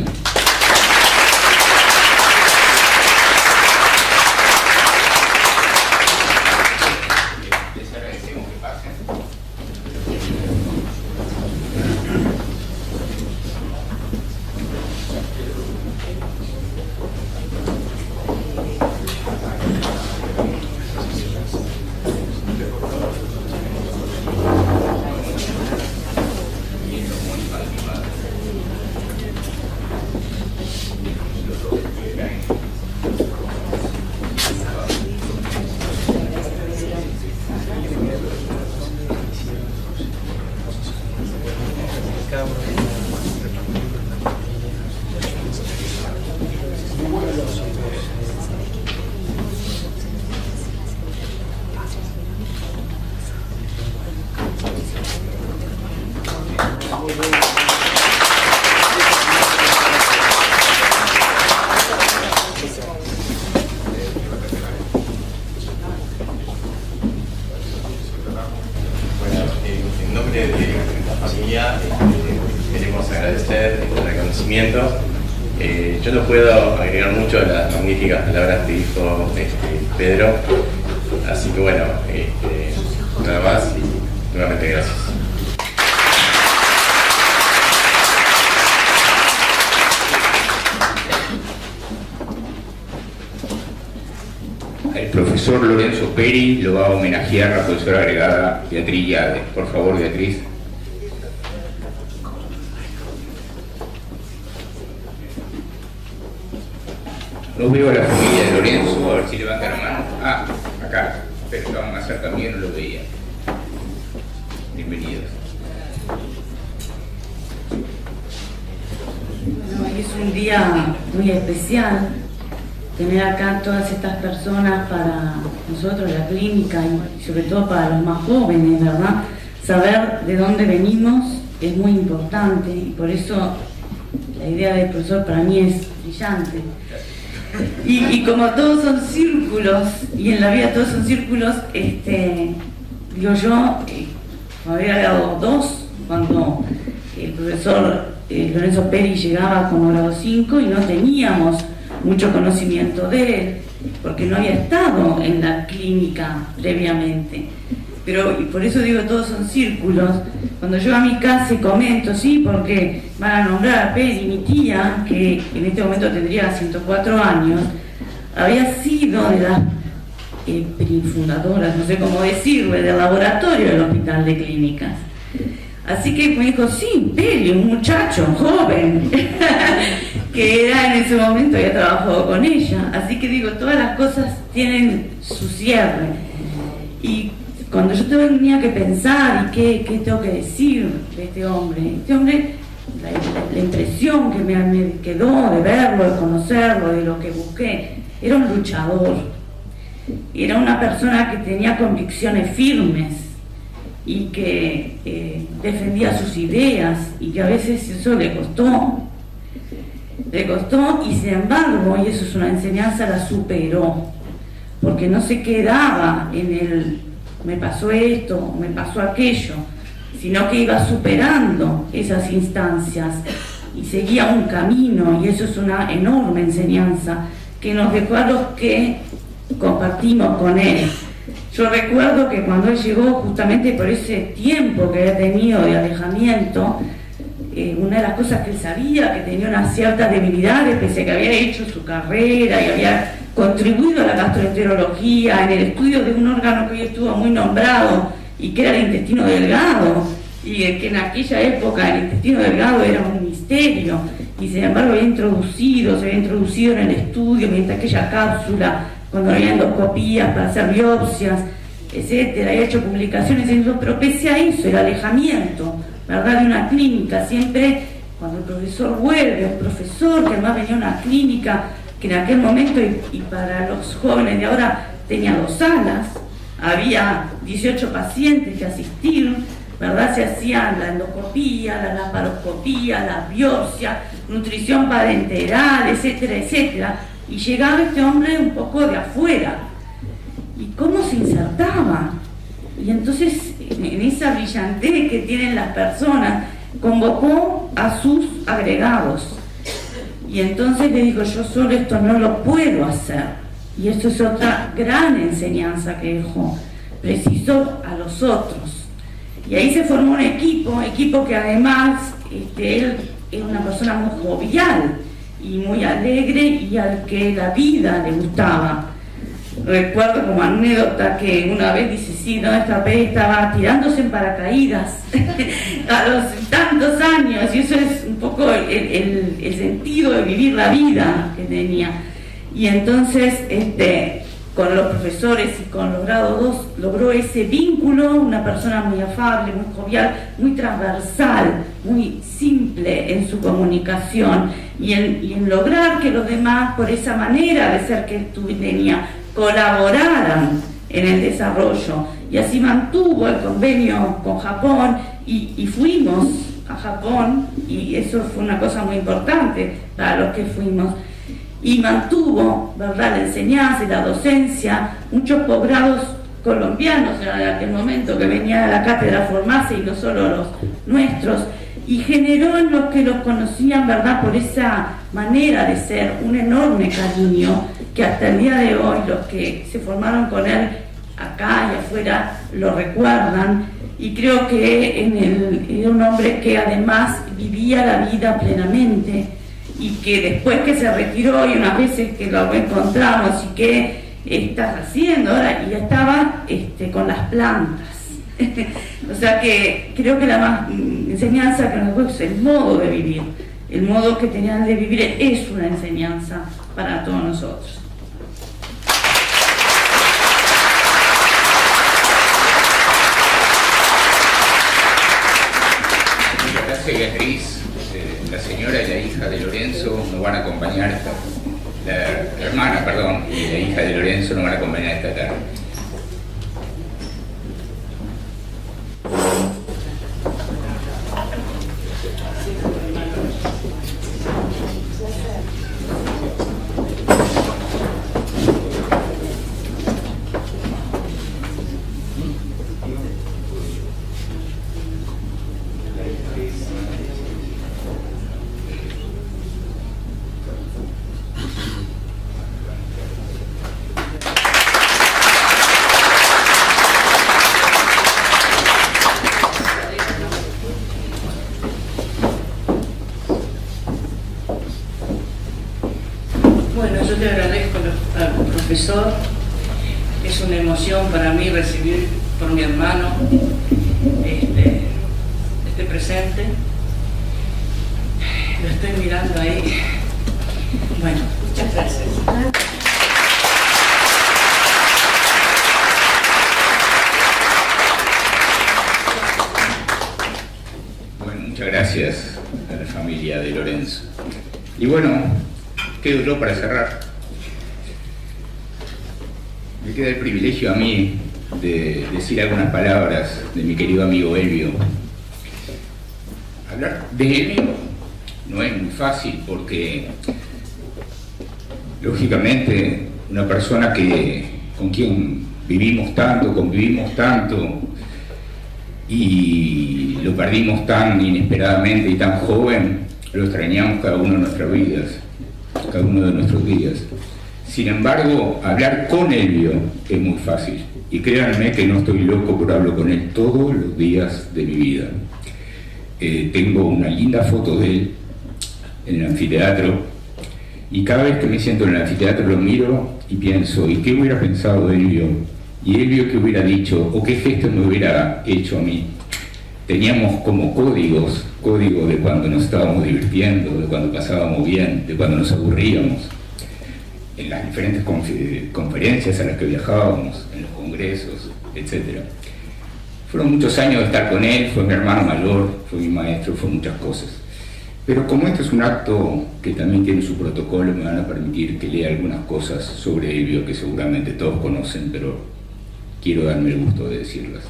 Queremos agradecer el reconocimiento. Yo no puedo agregar mucho a las magníficas palabras que dijo Pedro, así que bueno, nada más y nuevamente gracias. El profesor Lorenzo Peri lo va a homenajear a la profesora agregada Beatriz Yade. Por favor, Beatriz. No veo a la familia de Lorenzo, a ver si levanta la mano. Ah, acá, pero estaban más cerca mío, no lo veía. Bienvenidos. Bueno, hoy es un día muy especial tener acá todas estas personas para nosotros, la clínica, y sobre todo para los más jóvenes, ¿verdad? Saber de dónde venimos es muy importante, y por eso la idea del profesor para mí es brillante. Y como todos son círculos, y en la vida todos son círculos, digo yo, había dado 2 cuando el profesor Lorenzo Peri llegaba como grado 5 y no teníamos mucho conocimiento de él, porque no había estado en la clínica previamente. Pero y por eso digo, todos son círculos. Cuando yo a mi casa y comento, sí, porque van a nombrar a Peri, mi tía, que en este momento tendría 104 años, había sido de las fundadoras, no sé cómo decirlo, del laboratorio del Hospital de Clínicas. Así que me dijo, sí, Peri, un muchacho joven, que era en ese momento, había trabajado con ella. Así que digo, todas las cosas tienen su cierre. Y cuando yo tenía que pensar y qué tengo que decir de este hombre, la impresión que me quedó de verlo, de conocerlo, de lo que busqué, era un luchador, era una persona que tenía convicciones firmes y que defendía sus ideas, y que a veces eso le costó, y sin embargo, y eso es una enseñanza, la superó, porque no se quedaba en el me pasó esto, me pasó aquello, sino que iba superando esas instancias y seguía un camino, y eso es una enorme enseñanza que nos dejó a los que compartimos con él. Yo recuerdo que cuando él llegó, justamente por ese tiempo que había tenido de alejamiento, una de las cosas que él sabía, que tenía una cierta debilidad, pese a que había hecho su carrera y había contribuido a la gastroenterología, en el estudio de un órgano que hoy estuvo muy nombrado y que era el intestino delgado, y que en aquella época el intestino delgado era un misterio, y sin embargo se había introducido en el estudio mediante aquella cápsula, cuando había endoscopías para hacer biopsias, etcétera, había hecho publicaciones en eso, pero pese a eso, el alejamiento, ¿verdad?, de una clínica, siempre cuando el profesor vuelve, un profesor que además venía a una clínica que en aquel momento, y para los jóvenes de ahora, tenía 2 salas, había 18 pacientes que asistir, ¿verdad? Se hacían la endoscopía, la laparoscopía, la biopsia, nutrición parenteral, etcétera, etcétera, y llegaba este hombre un poco de afuera, y cómo se insertaba, y entonces en esa brillantez que tienen las personas, convocó a sus agregados. Y entonces le digo, yo solo esto no lo puedo hacer. Y esto es otra gran enseñanza que dejó. Precisó a los otros. Y ahí se formó un equipo que además él era una persona muy jovial y muy alegre, y al que la vida le gustaba. Recuerdo como anécdota que una vez dice, sí, no, esta vez estaba tirándose en paracaídas a los tantos años, y eso es un poco el sentido de vivir la vida que tenía. Y entonces con los profesores y con los grados 2 logró ese vínculo, una persona muy afable, muy jovial, muy transversal, muy simple en su comunicación, y en lograr que los demás, por esa manera de ser que él tenía, colaboraran en el desarrollo, y así mantuvo el convenio con Japón, y fuimos a Japón, y eso fue una cosa muy importante para los que fuimos, y mantuvo, ¿verdad?, la enseñanza y la docencia, muchos posgrados colombianos en aquel momento que venía de la cátedra Formase, y no solo los nuestros, y generó en los que los conocían, ¿verdad?, por esa manera de ser, un enorme cariño que hasta el día de hoy los que se formaron con él acá y afuera lo recuerdan. Y creo que era un hombre que además vivía la vida plenamente, y que después que se retiró, y unas veces que lo encontramos, y que estás haciendo ahora, y estaba con las plantas. O sea que creo que la más enseñanza que nos dejó es el modo de vivir. El modo que tenían de vivir es una enseñanza para todos nosotros. Muchas gracias, Beatriz. La señora y la hija de Lorenzo nos van a acompañar, la hermana, perdón, y la hija de Lorenzo nos van a acompañar esta tarde. yo te agradezco al profesor. Es una emoción para mí recibir por mi hermano este presente. Lo estoy mirando ahí. Bueno, muchas gracias. Bueno, muchas gracias a la familia de Lorenzo. Y bueno, quedo yo para cerrar. Me queda el privilegio a mí de decir algunas palabras de mi querido amigo Elvio. Hablar de Elvio no es muy fácil porque, lógicamente, una persona con quien vivimos tanto, convivimos tanto y lo perdimos tan inesperadamente y tan joven, lo extrañamos cada uno de nuestras vidas, cada uno de nuestros días. Sin embargo, hablar con Elvio es muy fácil. Y créanme que no estoy loco por hablar con él todos los días de mi vida. Tengo una linda foto de él en el anfiteatro. Y cada vez que me siento en el anfiteatro lo miro y pienso, ¿y qué hubiera pensado Elvio? ¿Y Elvio qué hubiera dicho? ¿O qué gesto me hubiera hecho a mí? Teníamos como códigos de cuando nos estábamos divirtiendo, de cuando pasábamos bien, de cuando nos aburríamos. En las diferentes conferencias a las que viajábamos, en los congresos, etc. Fueron muchos años de estar con él, fue mi hermano mayor, fue mi maestro, fue muchas cosas. Pero como este es un acto que también tiene su protocolo, me van a permitir que lea algunas cosas sobre Elvio que seguramente todos conocen, pero quiero darme el gusto de decirlas.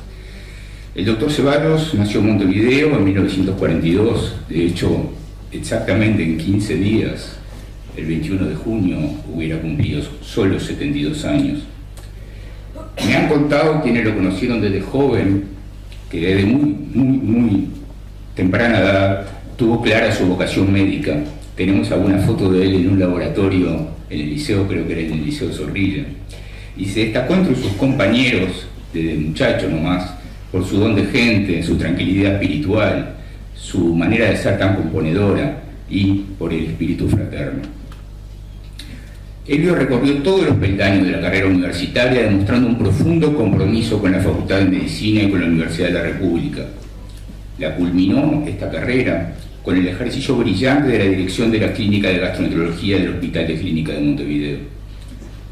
El doctor Ceballos nació en Montevideo en 1942, de hecho, exactamente en 15 días, el 21 de junio, hubiera cumplido solo 72 años. Me han contado quienes lo conocieron desde joven, que desde muy temprana edad tuvo clara su vocación médica. Tenemos alguna foto de él en un laboratorio en el liceo, creo que era en el Liceo Zorrilla. Y se destacó entre sus compañeros, desde muchacho nomás, por su don de gente, su tranquilidad espiritual, su manera de ser tan componedora y por el espíritu fraterno. Elvio recorrió todos los peldaños de la carrera universitaria demostrando un profundo compromiso con la Facultad de Medicina y con la Universidad de la República. La culminó esta carrera con el ejercicio brillante de la dirección de la Clínica de Gastroenterología del Hospital de Clínica de Montevideo.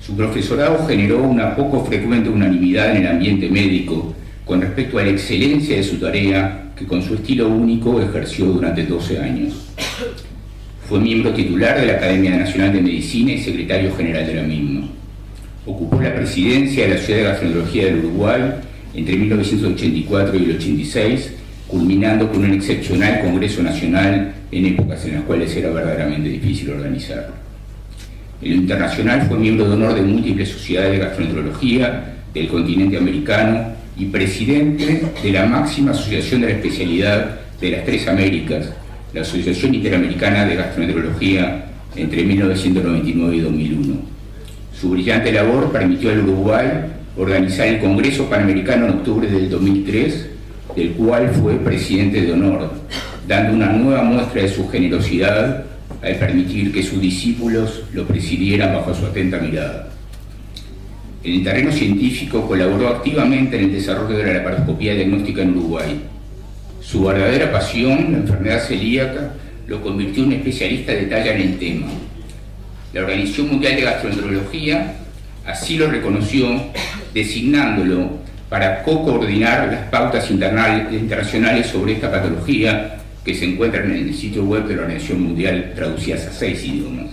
Su profesorado generó una poco frecuente unanimidad en el ambiente médico con respecto a la excelencia de su tarea que con su estilo único ejerció durante 12 años. Fue miembro titular de la Academia Nacional de Medicina y secretario general de la misma. Ocupó la presidencia de la Sociedad de Gastroenterología del Uruguay entre 1984 y el 86, culminando con un excepcional Congreso Nacional en épocas en las cuales era verdaderamente difícil organizarlo. En lo internacional fue miembro de honor de múltiples sociedades de gastroenterología del continente americano y presidente de la máxima asociación de la especialidad de las tres Américas, la Asociación Interamericana de Gastroenterología, entre 1999 y 2001. Su brillante labor permitió al Uruguay organizar el Congreso Panamericano en octubre del 2003, del cual fue presidente de honor, dando una nueva muestra de su generosidad al permitir que sus discípulos lo presidieran bajo su atenta mirada. En el terreno científico colaboró activamente en el desarrollo de la laparoscopía diagnóstica en Uruguay. Su verdadera pasión, la enfermedad celíaca, lo convirtió en un especialista de talla en el tema. La Organización Mundial de Gastroenterología así lo reconoció, designándolo para co-coordinar las pautas internacionales sobre esta patología que se encuentran en el sitio web de la Organización Mundial traducidas a 6 idiomas.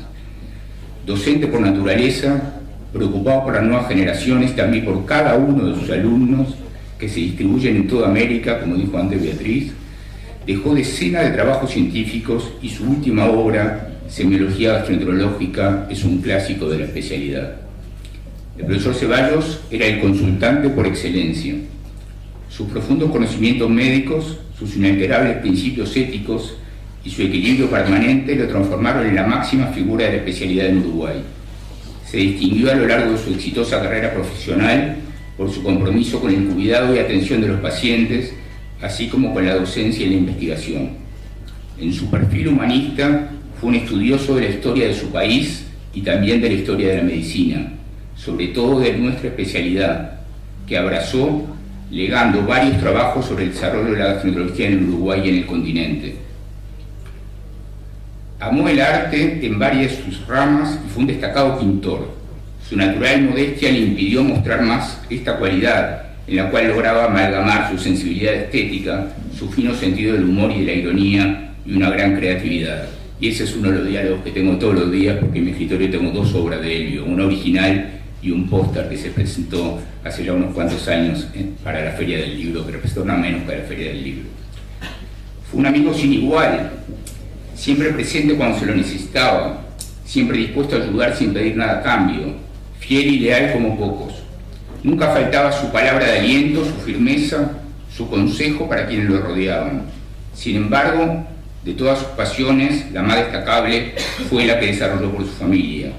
Docente por naturaleza, preocupado por las nuevas generaciones, también por cada uno de sus alumnos, que se distribuyen en toda América, como dijo antes Beatriz, dejó decenas de trabajos científicos y su última obra, Semiología Gastroenterológica, es un clásico de la especialidad. El profesor Ceballos era el consultante por excelencia. Sus profundos conocimientos médicos, sus inalterables principios éticos y su equilibrio permanente lo transformaron en la máxima figura de la especialidad en Uruguay. Se distinguió a lo largo de su exitosa carrera profesional por su compromiso con el cuidado y atención de los pacientes, así como con la docencia y la investigación. En su perfil humanista, fue un estudioso de la historia de su país y también de la historia de la medicina, sobre todo de nuestra especialidad, que abrazó legando varios trabajos sobre el desarrollo de la gastroenterología en el Uruguay y en el continente. Amó el arte en varias de sus ramas y fue un destacado pintor. Su natural modestia le impidió mostrar más esta cualidad, en la cual lograba amalgamar su sensibilidad estética, su fino sentido del humor y de la ironía y una gran creatividad. Y ese es uno de los diálogos que tengo todos los días, porque en mi escritorio tengo 2 obras de Elvio, una original y un póster que se presentó hace ya unos cuantos años para la Feria del Libro, que representó nada menos para la Feria del Libro. Fue un amigo sin igual, siempre presente cuando se lo necesitaba, siempre dispuesto a ayudar sin pedir nada a cambio, fiel y leal como pocos. Nunca faltaba su palabra de aliento, su firmeza, su consejo para quienes lo rodeaban. Sin embargo, de todas sus pasiones, la más destacable fue la que desarrolló por su familia.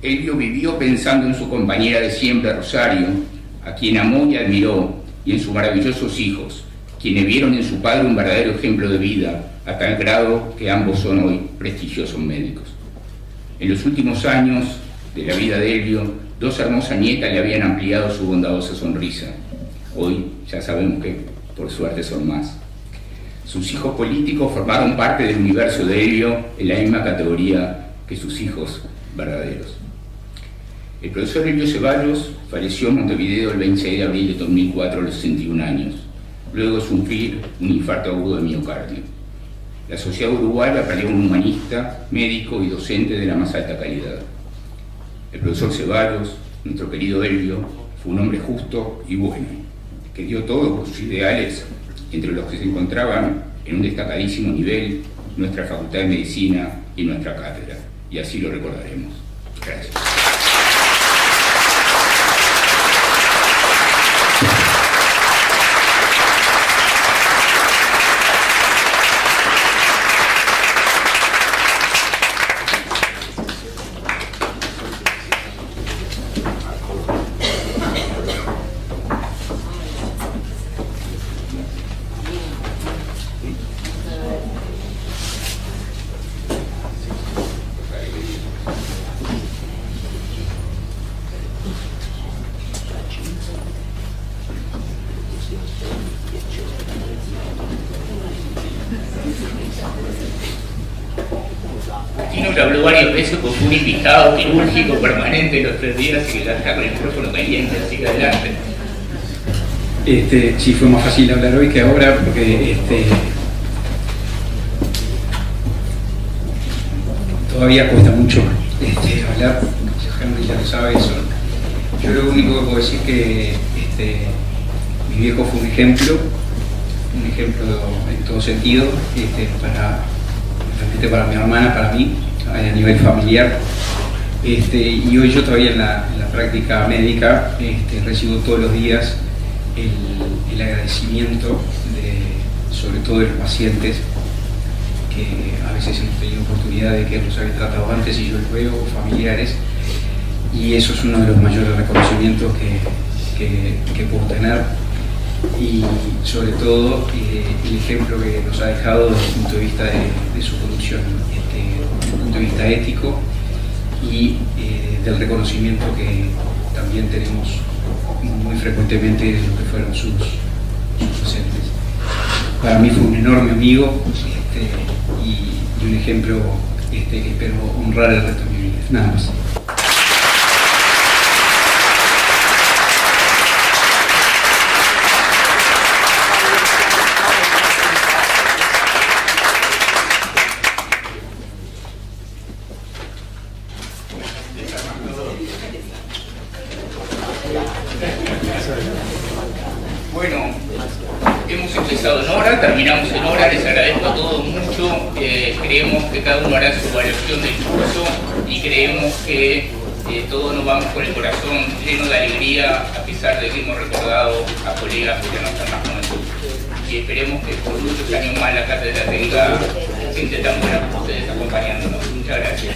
Elvio vivió pensando en su compañera de siempre, Rosario, a quien amó y admiró, y en sus maravillosos hijos, quienes vieron en su padre un verdadero ejemplo de vida, a tal grado que ambos son hoy prestigiosos médicos. En los últimos años de la vida de Elvio, 2 hermosas nietas le habían ampliado su bondadosa sonrisa. Hoy ya sabemos que, por suerte, son más. Sus hijos políticos formaron parte del universo de Elvio en la misma categoría que sus hijos verdaderos. El profesor Elvio Ceballos falleció en Montevideo el 26 de abril de 2004 a los 61 años, luego de sufrir un infarto agudo de miocardio. La sociedad uruguaya perdió un humanista, médico y docente de la más alta calidad. El profesor Ceballos, nuestro querido Elvio, fue un hombre justo y bueno, que dio todo por sus ideales, entre los que se encontraban en un destacadísimo nivel nuestra Facultad de Medicina y nuestra cátedra, y así lo recordaremos. Gracias. Lo habló varias veces con un invitado quirúrgico permanente los 3 días y que ya está con el micrófono caliente, así que adelante. Sí, fue más fácil hablar hoy que ahora porque todavía cuesta mucho hablar, Henry ya lo sabe eso. Yo lo único que puedo decir que mi viejo fue un ejemplo en todo sentido, para mi hermana, para mí, a nivel familiar, y hoy yo todavía en la práctica médica recibo todos los días el agradecimiento sobre todo de los pacientes que a veces hemos tenido oportunidad de que los había tratado antes y yo luego, familiares, y eso es uno de los mayores reconocimientos que puedo tener, y sobre todo el ejemplo que nos ha dejado desde el punto de vista de su conducción, desde el punto de vista ético y del reconocimiento que también tenemos muy frecuentemente de lo que fueron sus docentes. Para mí fue un enorme amigo y un ejemplo que espero honrar el resto de mi vida. Nada más. Bueno, hemos empezado en hora, terminamos en hora, les agradezco a todos mucho, creemos que cada uno hará su evaluación del curso y creemos que todos nos vamos con el corazón lleno de alegría a pesar de que hemos recordado a colegas que ya no están más con nosotros. Y esperemos que por muchos años más la cátedra tenga gente tan buena como ustedes acompañándonos. Muchas gracias.